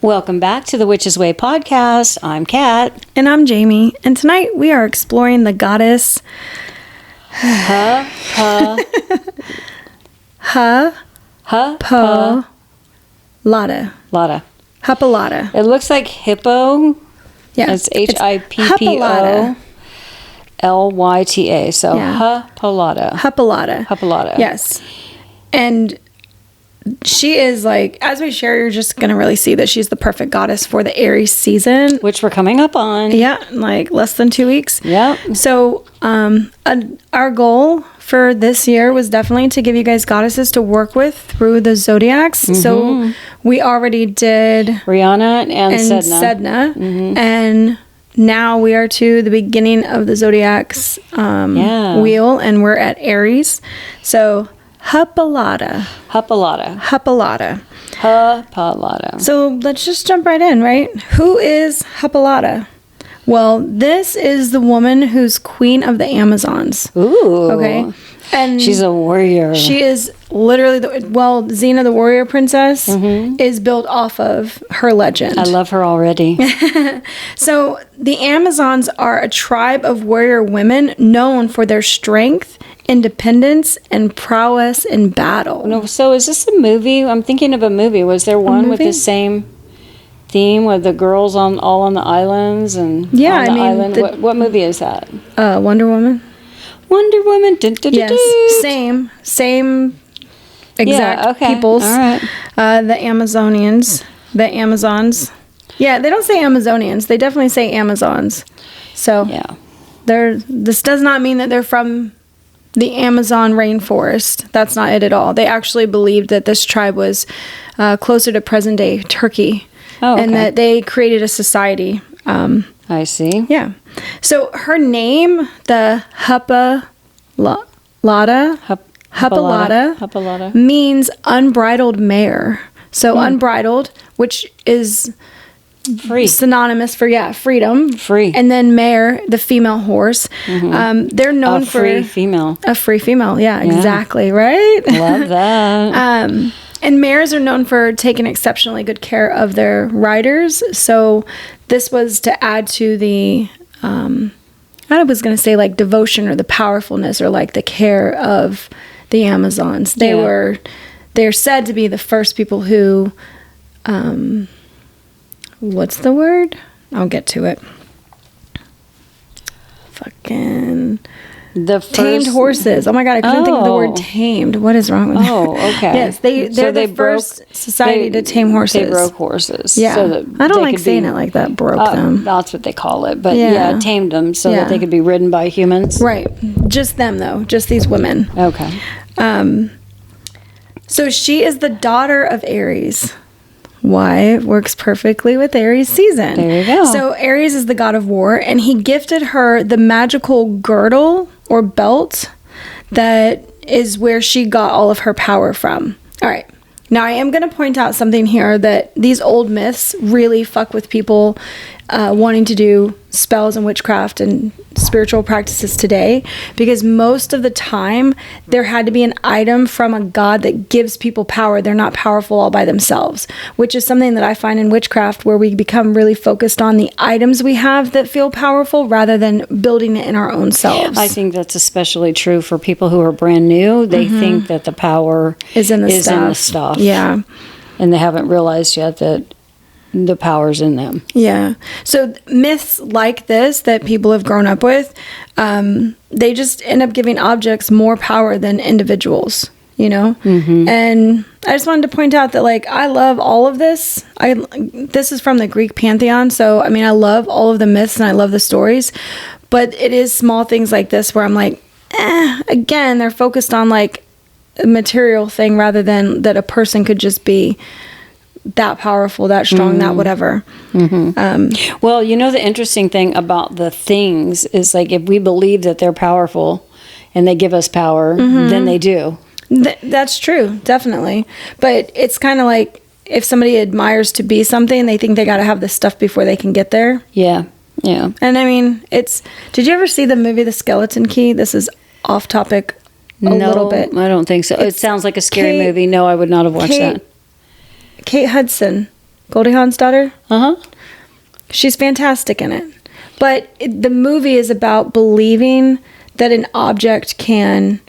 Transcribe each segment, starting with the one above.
Welcome back to the Witch's Way podcast. I'm Kat. And I'm Jamie. And tonight we are exploring the goddess Hippolyta. Hippolyta. It looks like hippo. Yeah. It's Hippolyta. So Yeah. Hippolyta. Hippolyta. Yes. And she is like, as we share, you're just going to really see that she's the perfect goddess for the Aries season. Which we're coming up on. Yeah, like less than 2 weeks. Yep. So our goal for this year was definitely to give you guys goddesses to work with through the zodiacs. Mm-hmm. So we already did Rihanna and Sedna. Mm-hmm. And now we are to the beginning of the zodiac's wheel, and we're at Aries. So Hippolyta. So let's just jump right in, right? Who is Hippolyta? Well, this is the woman who's queen of the Amazons. Ooh. Okay. And she's a warrior. She is literally, Xena the warrior princess is built off of her legend. I love her already. So the Amazons are a tribe of warrior women known for their strength, independence, and prowess in battle. No, so is this a movie? I'm thinking of a movie. Was there one with the same theme with the girls all on the islands and on the island? What movie is that? Wonder Woman. Wonder Woman. Yes, same exact peoples. All right. The Amazonians, the Amazons. Yeah, they don't say Amazonians. They definitely say Amazons. So yeah, this does not mean that they're from the Amazon rainforest. That's not it at all. They actually believed that this tribe was closer to present day Turkey, and that they created a society. I see. Yeah. So her name, the Hippolyta, means unbridled mare. So unbridled, which is free, synonymous for freedom. Free. And then mare, the female horse. They're known for a free female. Yeah, exactly. Right. Love that. And mares are known for taking exceptionally good care of their riders. So this was to add to the, I was going to say like devotion or the powerfulness or like the care of the Amazons. They're said to be the first people who, what's the word? I'll get to it. Tamed horses. Oh my God, I couldn't think of the word tamed. What is wrong with me? Oh, okay. Yes, they're the first society to tame horses. They broke horses. Yeah. So that I don't like saying it like that, broke them. That's what they call it. But tamed them so that they could be ridden by humans. Right. Just them, though. Just these women. Okay. So she is the daughter of Aries. Why? It works perfectly with Aries season. There you go. So Aries is the god of war, and he gifted her the magical girdle or belt that is where she got all of her power from. All right. Now, I am going to point out something here that these old myths really fuck with people wanting to do spells and witchcraft and spiritual practices today, because most of the time there had to be an item from a god that gives people power. They're not powerful all by themselves, which is something that I find in witchcraft, where we become really focused on the items we have that feel powerful rather than building it in our own selves. I think that's especially true for people who are brand new. They think that the power is in the stuff. Yeah. And they haven't realized yet that the power's in them. Yeah. So myths like this that people have grown up with, they just end up giving objects more power than individuals, you know? And I just wanted to point out that, like, I love all of this. This is from the Greek pantheon. So, I mean, I love all of the myths and I love the stories, but it is small things like this where I'm like, again, they're focused on like a material thing rather than that a person could just be that powerful, that strong, that whatever. Well, you know, the interesting thing about the things is, like, if we believe that they're powerful and they give us power, then they do. That's true, definitely. But it's kind of like if somebody admires to be something, they think they got to have this stuff before they can get there. Yeah, yeah. And I mean, did you ever see the movie The Skeleton Key? This is off topic a little bit. I don't think so. It sounds like a scary movie. No, I would not have watched that. Kate Hudson. Goldie Hawn's daughter. Uh-huh. She's fantastic in it. But the movie is about believing that an object can...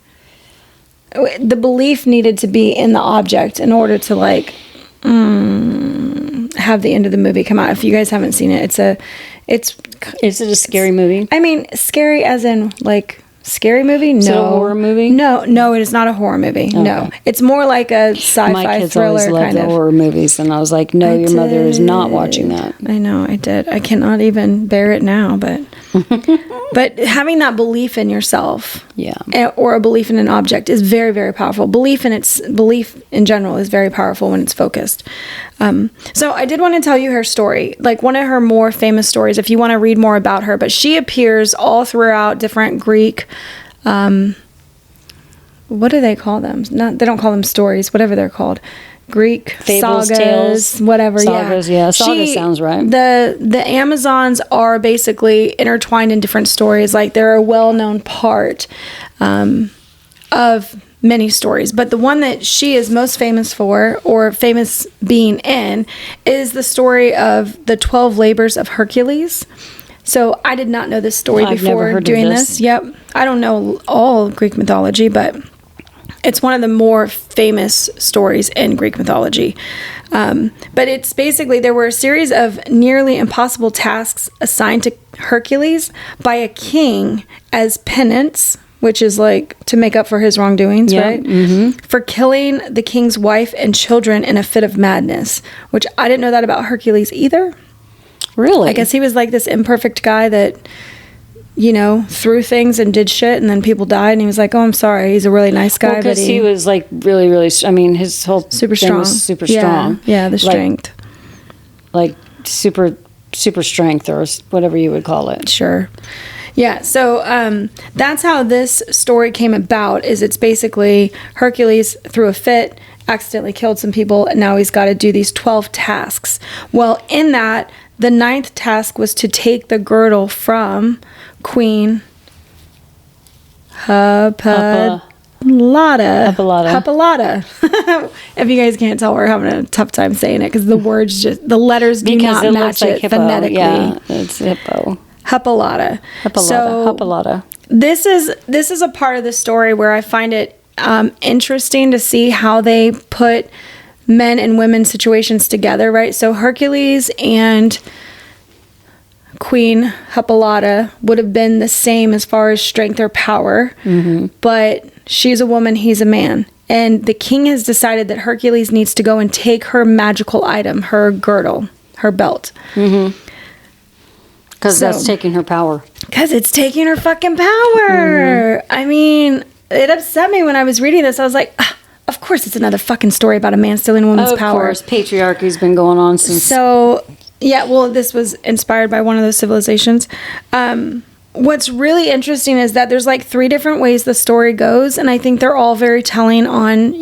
The belief needed to be in the object in order to, like, have the end of the movie come out. If you guys haven't seen it, Is it a scary movie? I mean, scary as in, like... Scary movie? No. Is it a horror movie? No, it is not a horror movie. Okay. No. It's more like a sci-fi My kids thriller always loved kind of. horror movies, and I was like, no, your mother is not watching that. I know, I did. I cannot even bear it now, but but having that belief in yourself, or a belief in an object is very, very powerful. Belief in general is very powerful when it's focused. So I did want to tell you her story, like one of her more famous stories, if you want to read more about her. But she appears all throughout different Greek. What do they call them? They don't call them stories, whatever they're called. Greek fables, sagas, tales, whatever. Sagas, Saga sounds right. The Amazons are basically intertwined in different stories. Like they're a well-known part of many stories, but the one that she is most famous for, or famous being in, is the story of the 12 labors of Hercules. So I did not know this story before doing this. Yep. I don't know all Greek mythology, but it's one of the more famous stories in Greek mythology. But it's basically, there were a series of nearly impossible tasks assigned to Hercules by a king as penance, which is like to make up for his wrongdoings, right? Mm-hmm. For killing the king's wife and children in a fit of madness, which I didn't know that about Hercules either. Really? I guess he was like this imperfect guy that, threw things and did shit, and then people died, and he was like, oh, I'm sorry. He's a really nice guy. Well, because he was like really, really, I mean, his whole super thing strong. Was super strong. Yeah, the strength. Like super strength, or whatever you would call it. Sure. Yeah, so that's how this story came about, is it's basically Hercules threw a fit, accidentally killed some people, and now he's got to do these 12 tasks. Well, in that, the 9th task was to take the girdle from Queen Hippolyta. If you guys can't tell, we're having a tough time saying it because the words the letters do not match it phonetically. Yeah, it's hippo. Hippolyta. Hippolyta. This is a part of the story where I find it interesting to see how they put men and women situations together, right? So Hercules and Queen Hippolyta would have been the same as far as strength or power, but she's a woman, he's a man. And the king has decided that Hercules needs to go and take her magical item, her girdle, her belt. Mm-hmm. Because that's taking her power. Because it's taking her fucking power. Mm-hmm. I mean, it upset me when I was reading this. I was like, of course it's another fucking story about a man stealing a woman's power. Of course, patriarchy's been going on since... So, yeah, well, this was inspired by one of those civilizations. What's really interesting is that there's like 3 different ways the story goes, and I think they're all very telling on,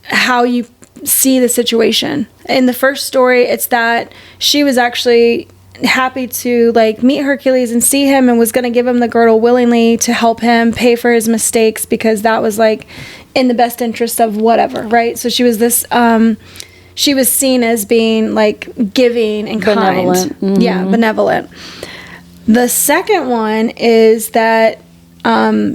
how you see the situation. In the first story, it's that she was actually happy to like meet Hercules and see him and was going to give him the girdle willingly to help him pay for his mistakes because that was like in the best interest of whatever, right? So she was this she was seen as being like giving and benevolent. kind. Mm-hmm. Yeah, benevolent. The second one is that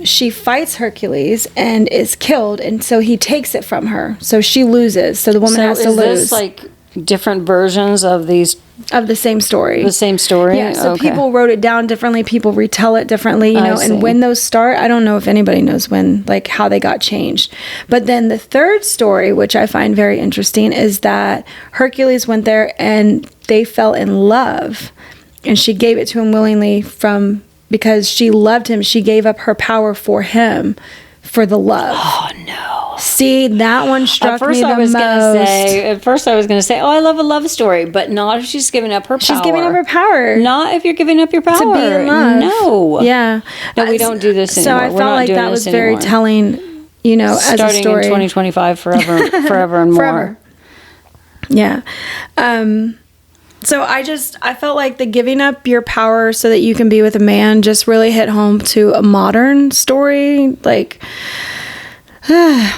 she fights Hercules and is killed, and so he takes it from her. So she loses. So the woman has to lose. Is this like different versions of these? Of the same story. The same story? Yeah, so people wrote it down differently. People retell it differently, and when those start, I don't know if anybody knows when, like how they got changed. But then the third story, which I find very interesting, is that Hercules went there and they fell in love. And she gave it to him willingly because she loved him. She gave up her power for him, for the love. Oh, no. See, that one struck me the most. At first I was going to say, I love a love story, but not if she's giving up her power. She's giving up her power. Not if you're giving up your power. To be in love. No. Yeah. No, we don't do this anymore. So I felt like that was very telling, as a story. Starting in 2025, forever and more. Forever. Yeah. So I felt like the giving up your power so that you can be with a man just really hit home to a modern story, like,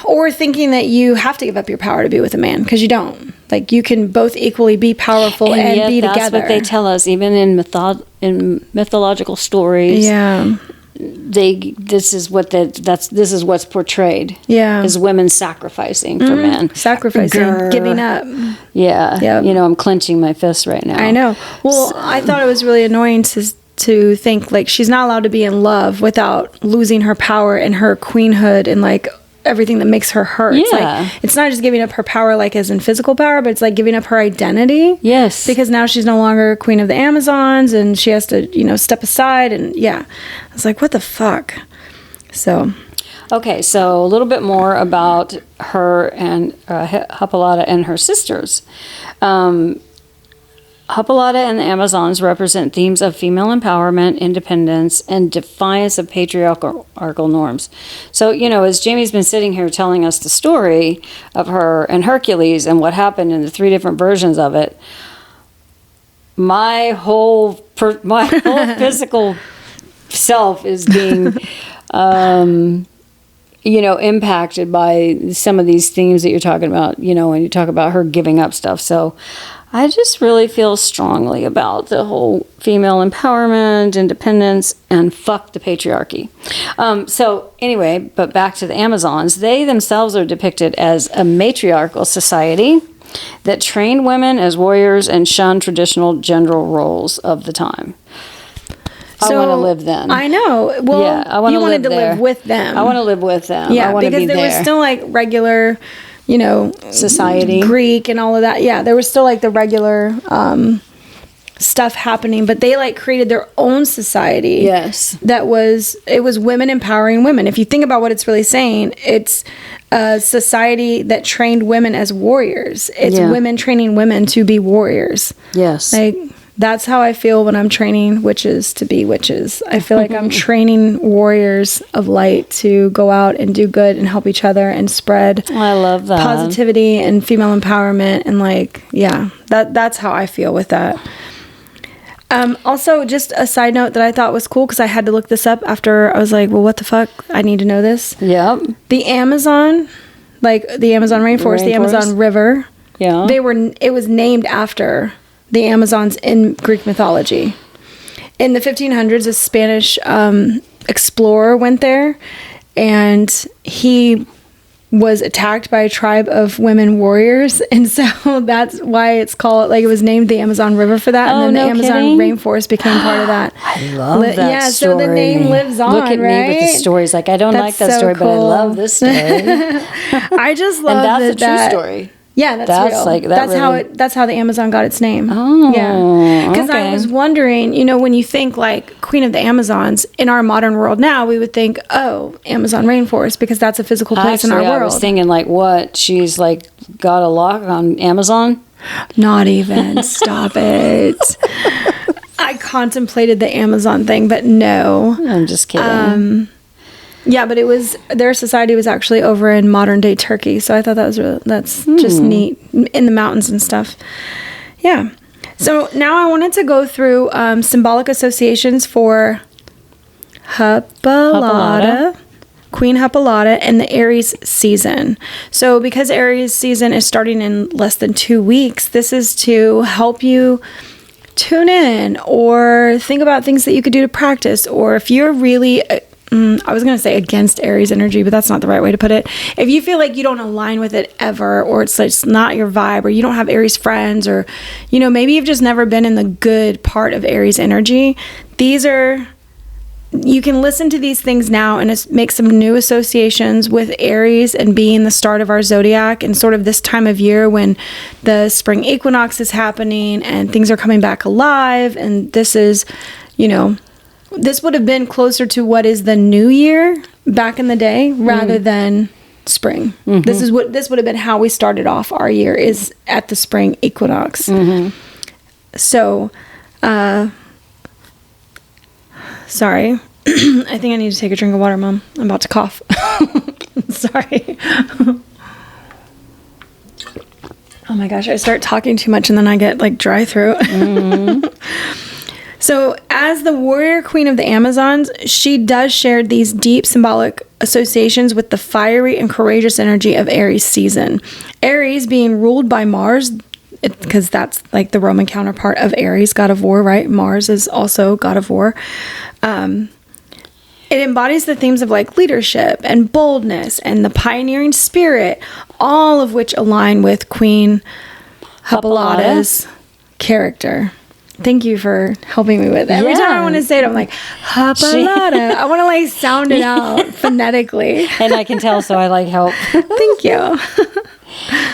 or thinking that you have to give up your power to be with a man, because you don't. Like, you can both equally be powerful and yet be that's together. That's what they tell us, even in mythological stories. Yeah. This is what's portrayed. Yeah. Is women sacrificing for men. Sacrificing, giving up. Yeah. Yep. You know, I'm clenching my fist right now. I know. Well, I thought it was really annoying to think, like, she's not allowed to be in love without losing her power and her queenhood and, like, everything that makes her her. Yeah. It's like, it's not just giving up her power, like, as in physical power, but it's like giving up her identity. Yes. Because now she's no longer queen of the Amazons, and she has to, you know, step aside. And yeah, I was like, what the fuck? So. Okay, so a little bit more about her and Hippolyta and her sisters. Hippolyta and the Amazons represent themes of female empowerment, independence, and defiance of patriarchal norms. So, you know, as Jamie's been sitting here telling us the story of her and Hercules and what happened in the 3 different versions of it, my whole physical self is being, you know, impacted by some of these themes that you're talking about, you know, when you talk about her giving up stuff. So I just really feel strongly about the whole female empowerment, independence, and fuck the patriarchy. So anyway, but back to the Amazons. They themselves are depicted as a matriarchal society that trained women as warriors and shunned traditional gender roles of the time. I want to live then. I know. Well, yeah, I you wanted to live with them. I want to live with them. Yeah, because there was still, like, regular, you know, society, Greek and all of that. Yeah, there was still, like, the regular stuff happening, but they, like, created their own society. Yes. It was women empowering women. If you think about what it's really saying, it's a society that trained women as warriors. It's women training women to be warriors. Yes. Like, that's how I feel when I'm training witches to be witches. I feel like I'm training warriors of light to go out and do good and help each other and spread I love that. Positivity and female empowerment. And, like, yeah, that's how I feel with that. Also, just a side note that I thought was cool, because I had to look this up after I was like, well, what the fuck? I need to know this. Yep. The Amazon, like the Amazon rainforest, the Amazon River. Yeah. It was named after the Amazons in Greek mythology. In the 1500s, a Spanish explorer went there, and he was attacked by a tribe of women warriors, and so that's why it's called, like, it was named the Amazon River for that, and then the Amazon rainforest became part of that. I love that story. Yeah, so the name lives on. Look at me with the stories. Like, I don't like that story, cool. but I love this story. I just love and that's a true story. Yeah, that's real. Like, that's how the Amazon got its name. Oh, yeah. Because I was wondering, you know, when you think, like, Queen of the Amazons, in our modern world now, we would think, oh, Amazon rainforest, because that's a physical place in our world. I was thinking, like, what? She's, like, got a lock on Amazon? Not even. Stop it. I contemplated the Amazon thing, but no. I'm just kidding. Yeah, but their society was actually over in modern day Turkey. So I thought that's just neat, in the mountains and stuff. Yeah. So now I wanted to go through symbolic associations for Hippolyta, Queen Hippolyta, and the Aries season. So because Aries season is starting in less than 2 weeks, this is to help you tune in or think about things that you could do to practice, or if you're really I was going to say against Aries energy, but that's not the right way to put it. If you feel like you don't align with it ever, or it's not your vibe, or you don't have Aries friends, or, you know, maybe you've just never been in the good part of Aries energy, you can listen to these things now and make some new associations with Aries and being the start of our zodiac, and sort of this time of year when the spring equinox is happening and things are coming back alive. And this is, you know, this would have been closer to what is the new year back in the day rather than spring. Mm-hmm. This would have been how we started off our year, is at the spring equinox. Mm-hmm. So, sorry. I think I need to take a drink of water, Mom. I'm about to cough. Sorry. Oh my gosh, I start talking too much and then I get, like, dry throat. Mm-hmm. So, as the warrior queen of the Amazons, she does share these deep symbolic associations with the fiery and courageous energy of Aries season. Aries being ruled by Mars, because that's like the Roman counterpart of Aries, god of war, right? Mars is also god of war. It embodies the themes of like leadership and boldness and the pioneering spirit, all of which align with Queen Hippolyta's character. Thank you for helping me with it. Every time I want to say it, I'm like, Hippolyta. I want to like sound it out phonetically. And I can tell, so I like help. Thank you.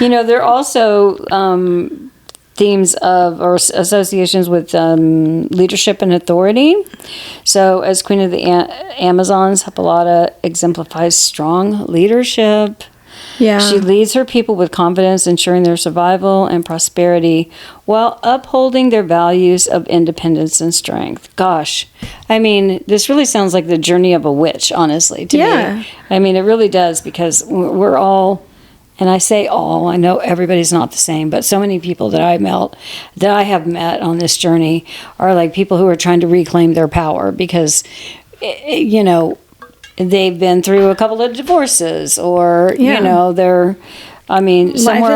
You know, there are also themes of or associations with leadership and authority. So as Queen of the Amazons, Hippolyta exemplifies strong leadership. Yeah. She leads her people with confidence, ensuring their survival and prosperity while upholding their values of independence and strength. Gosh, I mean, this really sounds like the journey of a witch, honestly, to me. I mean, it really does, because we're all, and I say all, I know everybody's not the same, but so many people that I have met on this journey are like people who are trying to reclaim their power because, you know, they've been through a couple of divorces, or you know, they're, I mean, somewhere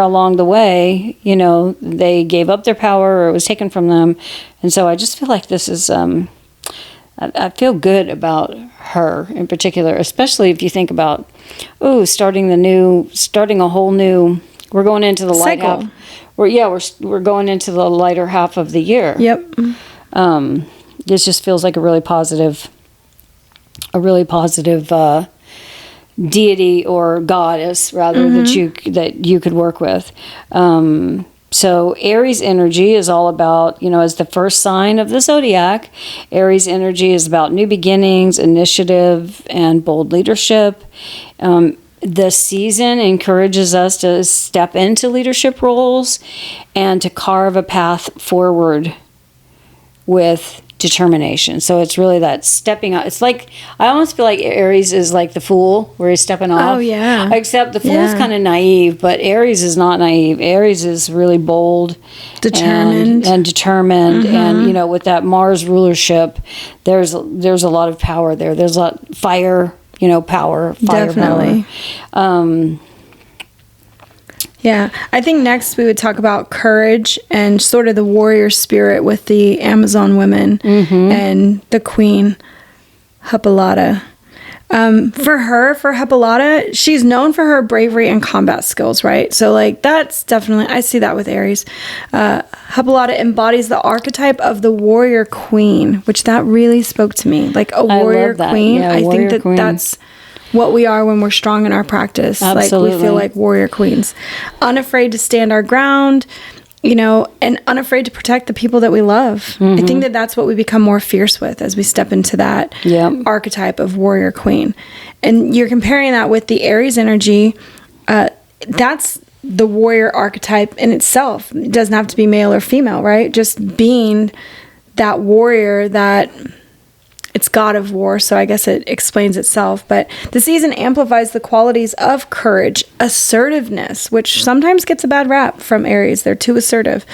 along the way, you know, they gave up their power or it was taken from them. And so I just feel like this is, I feel good about her in particular, especially if you think about, starting a whole new, we're going into the light half. We're going into the lighter half of the year. Yep. This just feels like a really positive deity or goddess, rather, that you could work with. So Aries energy is all about, you know, as the first sign of the zodiac, Aries energy is about new beginnings, initiative, and bold leadership. The season encourages us to step into leadership roles and to carve a path forward with determination. So it's really that stepping out. It's like, I almost feel like Aries is like the fool, where he's stepping off. Oh, yeah. Except the fool's kind of naive, but Aries is not naive. Aries is really bold, determined, and determined. And, you know, with that Mars rulership, there's a lot of power there. There's a lot fire, you know, power. Definitely. Yeah, I think next we would talk about courage and sort of the warrior spirit with the Amazon women and the Queen Hippolyta. For Hippolyta, she's known for her bravery and combat skills, right? So like that's definitely, I see that with Aries. Hippolyta embodies the archetype of the warrior queen, which that really spoke to me. Like a warrior queen. Yeah, I think that's what we are when we're strong in our practice. Absolutely. Like we feel like warrior queens, unafraid to stand our ground, you know, and unafraid to protect the people that we love. I think that that's what we become more fierce with as we step into that archetype of warrior queen. And you're comparing that with the Aries energy. That's the warrior archetype in itself. It doesn't have to be male or female, right? Just being that warrior, that it's god of war, so I guess it explains itself. But the season amplifies the qualities of courage, assertiveness, which sometimes gets a bad rap from Aries. They're too assertive.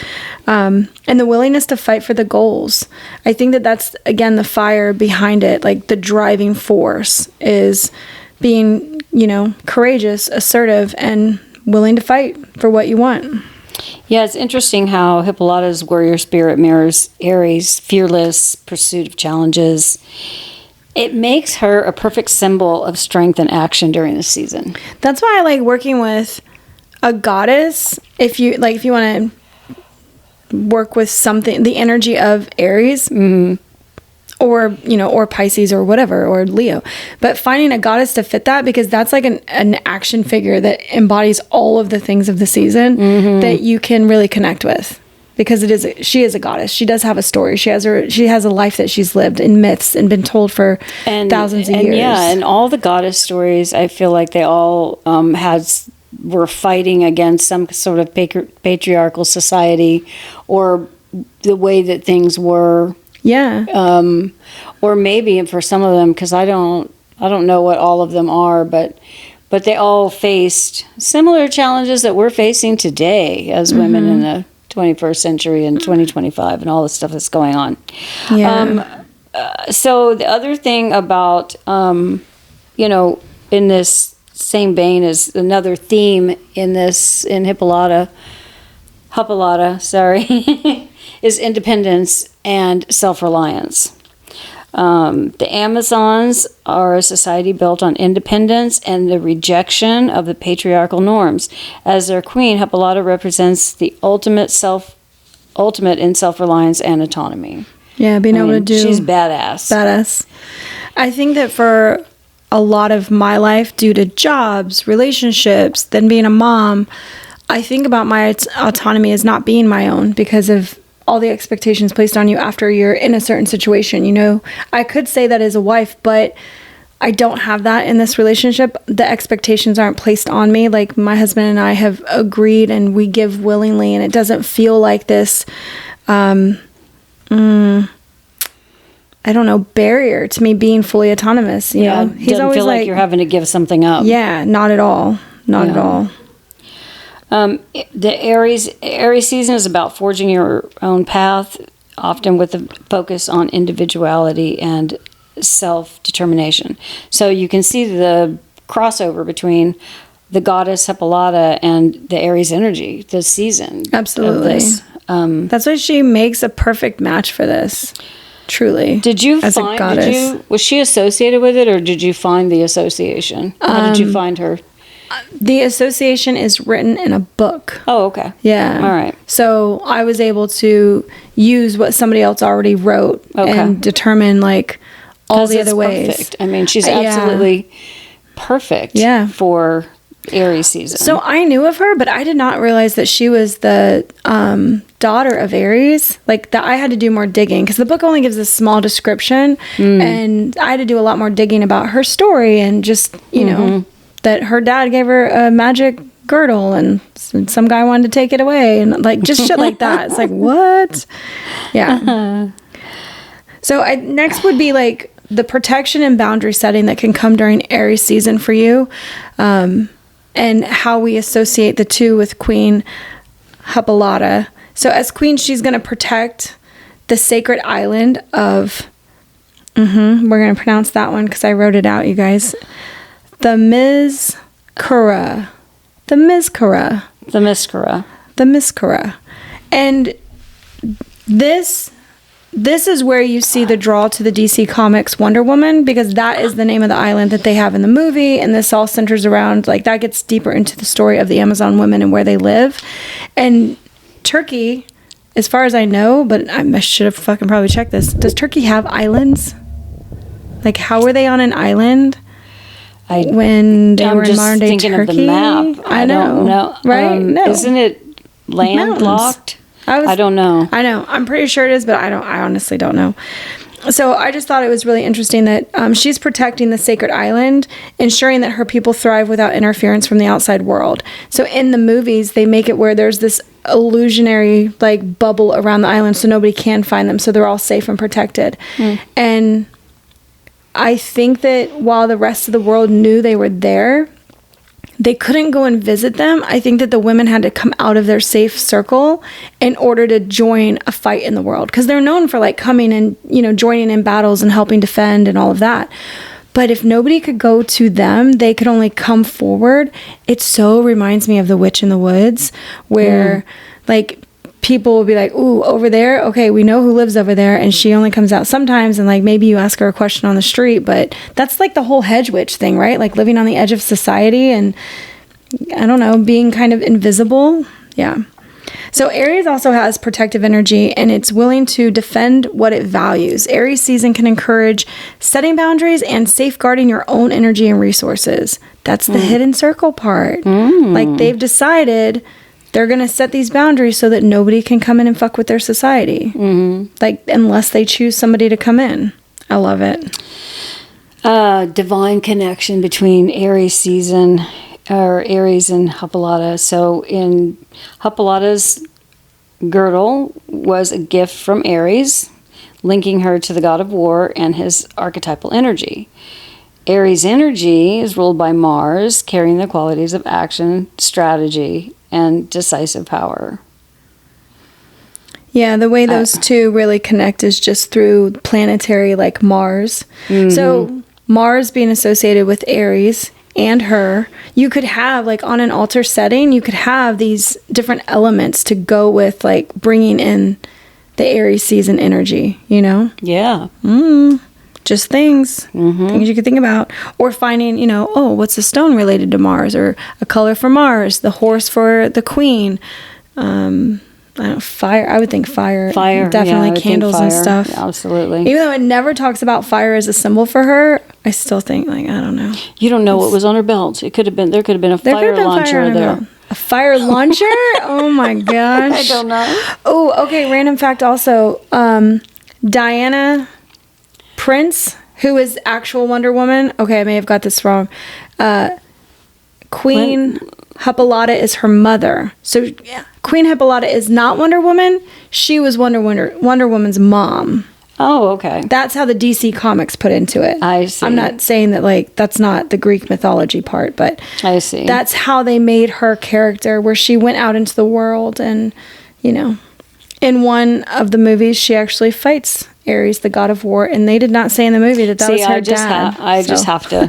And the willingness to fight for the goals. I think that that's, again, the fire behind it. Like the driving force is being, you know, courageous, assertive, and willing to fight for what you want. Yeah, it's interesting how Hippolyta's warrior spirit mirrors Aries' fearless pursuit of challenges. It makes her a perfect symbol of strength and action during the season. That's why I like working with a goddess. If you want to work with something, the energy of Aries, or, you know, or Pisces or whatever, or Leo, but finding a goddess to fit that, because that's like an action figure that embodies all of the things of the season that you can really connect with, because she is a goddess. She does have a story. She has a life that she's lived in myths and been told for thousands of years. Yeah, and all the goddess stories, I feel like they all were fighting against some sort of patriarchal society, or the way that things were. Yeah. Or maybe for some of them, because I don't know what all of them are, but they all faced similar challenges that we're facing today as women in the 21st century and 2025 and all the stuff that's going on. Yeah. So the other thing about, you know, in this same vein is another theme in Hippolyta, is independence and self-reliance. The Amazons are a society built on independence and the rejection of the patriarchal norms. As their queen, Hippolyta represents the ultimate in self-reliance and autonomy. Yeah, being able to do... She's badass. Badass. I think that for a lot of my life, due to jobs, relationships, then being a mom, I think about my autonomy as not being my own because of all the expectations placed on you after you're in a certain situation. You know, I could say that as a wife, but I don't have that in this relationship. The expectations aren't placed on me. Like, my husband and I have agreed and we give willingly, and it doesn't feel like this, I don't know, barrier to me being fully autonomous. You know, he's doesn't feel like you're having to give something up. Yeah, not at all. Not at all. The Aries season is about forging your own path, often with a focus on individuality and self-determination. So you can see the crossover between the goddess Hippolyta and the Aries energy this season. Absolutely. That's why she makes a perfect match for this. Truly. Was she associated with it, or did you find the association? How did you find her? The association is written in a book. Oh, okay. Yeah. All right. So I was able to use what somebody else already wrote and determine like all the other ways. Perfect. I mean, she's absolutely perfect for Aries season. So I knew of her, but I did not realize that she was the daughter of Aries. Like, that I had to do more digging because the book only gives a small description, and I had to do a lot more digging about her story and just, you know, that her dad gave her a magic girdle and some guy wanted to take it away and like just shit like that. It's like, what? Yeah. So next would be like the protection and boundary setting that can come during Aries season for you. And how we associate the two with Queen Hippolyta. So as queen, she's going to protect the sacred island of, we're going to pronounce that one because I wrote it out, you guys. The Mizkura. And this is where you see the draw to the DC Comics Wonder Woman, because that is the name of the island that they have in the movie, and this all centers around, like, that gets deeper into the story of the Amazon women and where they live. And Turkey, as far as I know, but I should have fucking probably checked this, does Turkey have islands? Like, how were they on an island when they were in modern day Turkey? I'm just thinking of the map. I don't know. Right? No. Isn't it landlocked? I don't know. I know. I'm pretty sure it is, but I honestly don't know. So I just thought it was really interesting that she's protecting the sacred island, ensuring that her people thrive without interference from the outside world. So in the movies, they make it where there's this illusionary like bubble around the island so nobody can find them. So they're all safe and protected. And I think that while the rest of the world knew they were there, they couldn't go and visit them. I think that the women had to come out of their safe circle in order to join a fight in the world, because they're known for like coming and, you know, joining in battles and helping defend and all of that. But if nobody could go to them, they could only come forward. It so reminds me of The Witch in the Woods, where like people will be like, ooh, over there, okay, we know who lives over there, and she only comes out sometimes, and like maybe you ask her a question on the street, but that's like the whole hedge witch thing, right? Like living on the edge of society and, I don't know, being kind of invisible. Yeah. So Aries also has protective energy, and it's willing to defend what it values. Aries season can encourage setting boundaries and safeguarding your own energy and resources. That's the hidden circle part. Like, they've decided they're going to set these boundaries so that nobody can come in and fuck with their society. Like, unless they choose somebody to come in. I love it. Divine connection between Aries season, or Aries and Hippolyta. So in Hippolyta's girdle was a gift from Aries, linking her to the god of war and his archetypal energy. Aries energy is ruled by Mars, carrying the qualities of action, strategy, and decisive power. Yeah, the way those two really connect is just through planetary, like Mars. So Mars being associated with Aries and her, you could have, like, on an altar setting, you could have these different elements to go with, like, bringing in the Aries season energy, you know? Yeah. Just things you could think about. Or finding, you know, oh, what's a stone related to Mars? Or a color for Mars, the horse for the queen. I don't know, fire. I would think fire. Fire. Definitely yeah, candles and stuff. Yeah, absolutely. Even though it never talks about fire as a symbol for her, I still think, like, I don't know. You don't know what was on her belt. There could have been a fire launcher there. A fire launcher? Oh my gosh. I don't know. Oh, okay. Random fact also. Diana Prince, who is actual Wonder Woman. Okay, I may have got this wrong. Queen Hippolyta is her mother. So Queen Hippolyta is not Wonder Woman. She was Wonder Woman's mom. Oh, okay. That's how the DC Comics put into it. I see. I'm not saying that, like, that's not the Greek mythology part, but I see. That's how they made her character, where she went out into the world and, you know, in one of the movies, she actually fights Aries, the god of war, and they did not say in the movie that was her dad. I just have to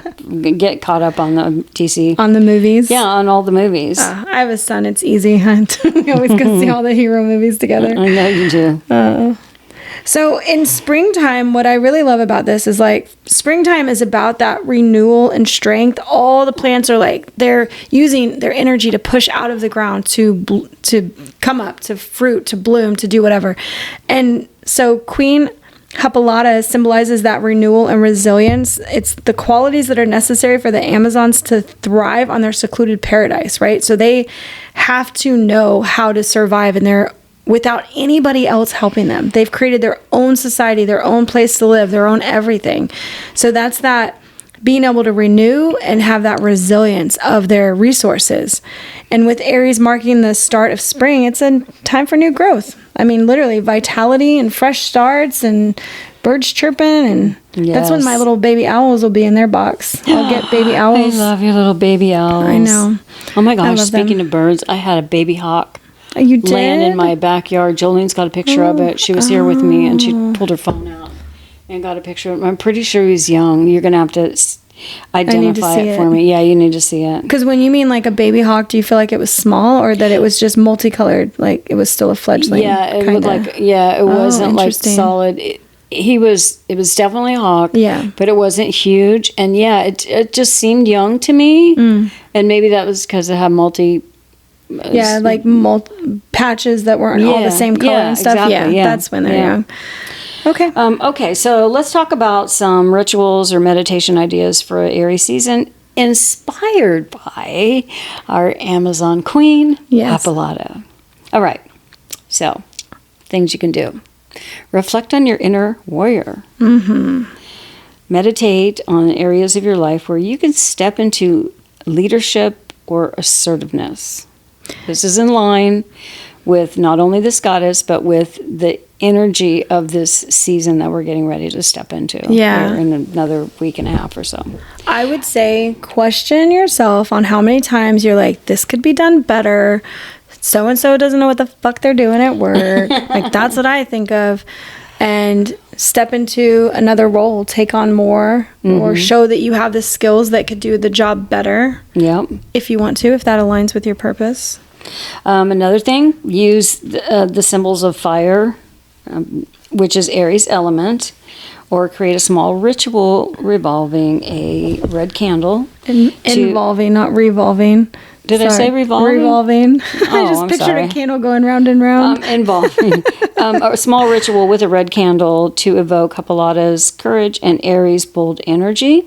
get caught up on the DC. On the movies? Yeah, on all the movies. I have a son. It's easy. We always go see all the hero movies together. I know you do. So in springtime, what I really love about this is, like, springtime is about that renewal and strength. All the plants are, like, they're using their energy to push out of the ground to come up, to fruit, to bloom, to do whatever. And so Queen Hippolyta symbolizes that renewal and resilience. It's the qualities that are necessary for the Amazons to thrive on their secluded paradise, right? So they have to know how to survive in their without anybody else helping them. They've created their own society, their own place to live, their own everything. So that's that being able to renew and have that resilience of their resources. And with Aries marking the start of spring, it's a time for new growth. I mean, literally vitality and fresh starts and birds chirping. And that's when my little baby owls will be in their box. I'll get baby owls. I love your little baby owls. I know. Oh my gosh, speaking of birds, I had a baby hawk. You did? Land in my backyard. Jolene's got a picture of it. She was here with me, and she pulled her phone out and got a picture of it. I'm pretty sure he's young. You're going to have to identify it for me. Yeah, you need to see it. Because when you mean like a baby hawk, do you feel like it was small, or that it was just multicolored, like it was still a fledgling? Yeah, it looked like, it wasn't like solid. It was definitely a hawk. Yeah. But it wasn't huge. And yeah, it just seemed young to me. And maybe that was because it had like patches that weren't all the same color and stuff. Exactly, that's when they're young. Okay. Okay, so let's talk about some rituals or meditation ideas for Aries season inspired by our Amazon queen, Hippolyta. All right. So, things you can do. Reflect on your inner warrior. Meditate on areas of your life where you can step into leadership or assertiveness. This is in line with not only this goddess, but with the energy of this season that we're getting ready to step into. Yeah. In another week and a half or so. I would say question yourself on how many times you're like, this could be done better. So-and-so doesn't know what the fuck they're doing at work. Like, that's what I think of. And step into another role, take on more, or show that you have the skills that could do the job better. Yep. If you want to, if that aligns with your purpose. Another thing, use the symbols of fire, which is Aries element, or create a small ritual revolving a red candle. Involving, not revolving. Did I say revolving? Revolving. Oh, I just pictured a candle going round and round. Involving. A small ritual with a red candle to evoke Hippolyta's courage and Aries' bold energy.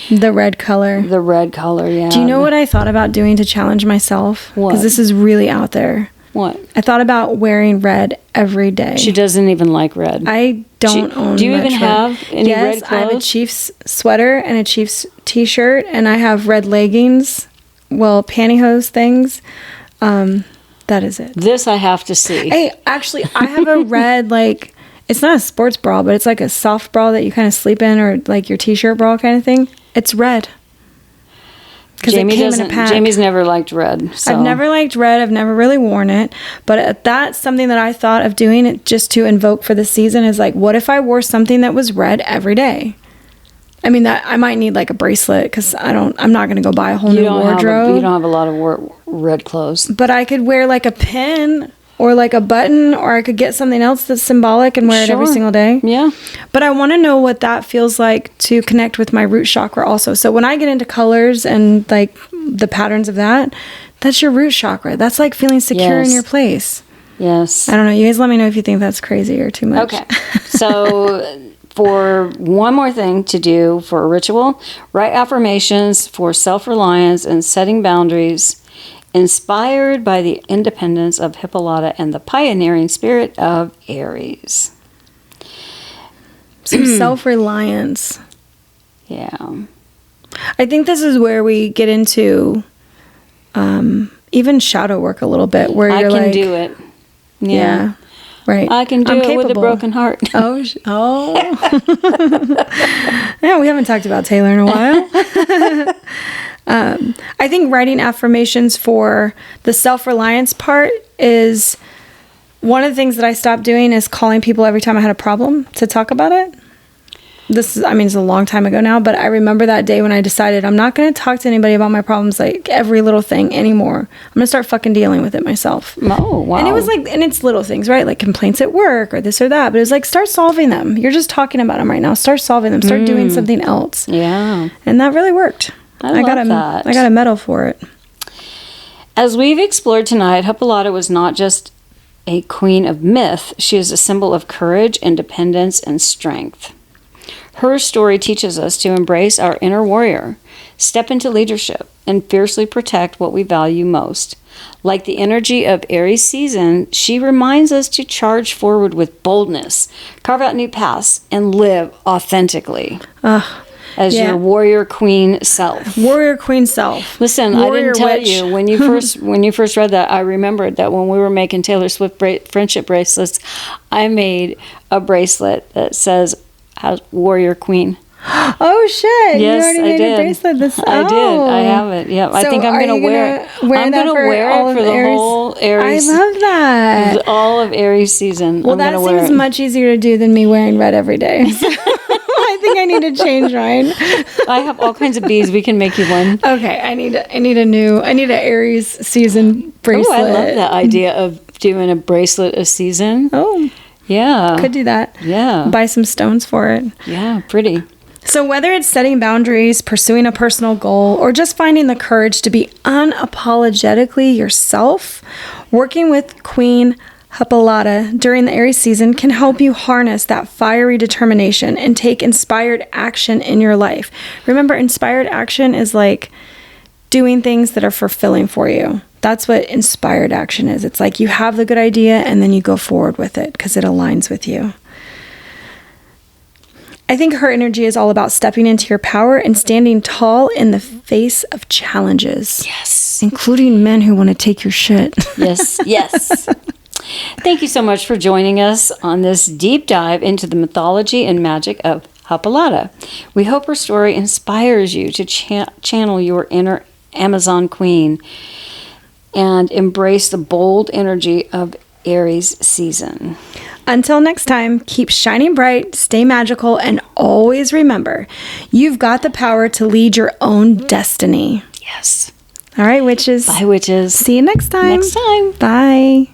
The red color. The red color, yeah. Do you know what I thought about doing to challenge myself? What? Because this is really out there. What? I thought about wearing red every day. She doesn't even like red. I don't own Do you even red. have any red clothes? Yes, I have a Chiefs sweater and a Chiefs t-shirt, and I have red leggings. Well, pantyhose things. That is it. This I have to see. Hey, actually, I have a red, like, it's not a sports bra, but it's like a soft bra that you kind of sleep in, or like your t-shirt bra kind of thing. It's red. because it came in a pack. Jamie's never liked red. So. I've never liked red. I've never really worn it. But that's something that I thought of doing it just to invoke for the season is like, what if I wore something that was red every day? I mean, that I might need like a bracelet because I'm not going to go buy a whole new wardrobe. You don't have a lot of red clothes. But I could wear like a pin or like a button, or I could get something else that's symbolic and wear it every single day. Yeah. But I want to know what that feels like to connect with my root chakra also. So when I get into colors and like the patterns of that, that's your root chakra. That's like feeling secure in your place. Yes. I don't know. You guys let me know if you think that's crazy or too much. Okay. So for one more thing to do for a ritual, write affirmations for self-reliance and setting boundaries inspired by the independence of Hippolyta and the pioneering spirit of Aries. Some self-reliance. Yeah. I think this is where we get into even shadow work a little bit, where you're like, I can do it. Yeah. Right. I can do it with a broken heart. Oh. Yeah, we haven't talked about Taylor in a while. I think writing affirmations for the self-reliance part is one of the things that I stopped doing is calling people every time I had a problem to talk about it. It's a long time ago now, but I remember that day when I decided I'm not going to talk to anybody about my problems, like every little thing anymore. I'm going to start fucking dealing with it myself. Oh, wow. And it was like, and it's little things, right? Like complaints at work or this or that, but it was like, start solving them. You're just talking about them right now. Start solving them. Start doing something else. Yeah. And that really worked. I got a medal for it. As we've explored tonight, Hippolyta was not just a queen of myth. She is a symbol of courage, independence, and strength. Her story teaches us to embrace our inner warrior, step into leadership, and fiercely protect what we value most. Like the energy of Aries season, she reminds us to charge forward with boldness, carve out new paths, and live authentically. As your warrior queen self. Warrior queen self. Listen, warrior I didn't tell witch. you when you first read that. I remembered that when we were making Taylor Swift friendship bracelets, I made a bracelet that says warrior queen. Oh shit! Yes, you already made a bracelet. I did. I have it. Yeah, I think I'm gonna wear it. I'm gonna wear it for the whole Aries. I love that. All of Aries season. Well, that seems much easier to do than me wearing red every day. I think I need to change mine. I have all kinds of bees. We can make you one. Okay, I need an Aries season bracelet. Oh, I love that idea of doing a bracelet a season. Oh, yeah, could do that. Yeah, buy some stones for it. Yeah, pretty. So whether it's setting boundaries, pursuing a personal goal, or just finding the courage to be unapologetically yourself, working with Queen Hippolyta during the Aries season can help you harness that fiery determination and take inspired action in your life. Remember, inspired action is like doing things that are fulfilling for you. That's what inspired action is. It's like you have the good idea and then you go forward with it because it aligns with you. I think her energy is all about stepping into your power and standing tall in the face of challenges. Yes. Including men who want to take your shit. Yes, yes. Thank you so much for joining us on this deep dive into the mythology and magic of Hippolyta. We hope her story inspires you to channel your inner Amazon queen and embrace the bold energy of Aries season. Until next time, keep shining bright, stay magical, and always remember, you've got the power to lead your own destiny. Yes. All right, witches. Bye, witches. See you next time. Next time. Bye.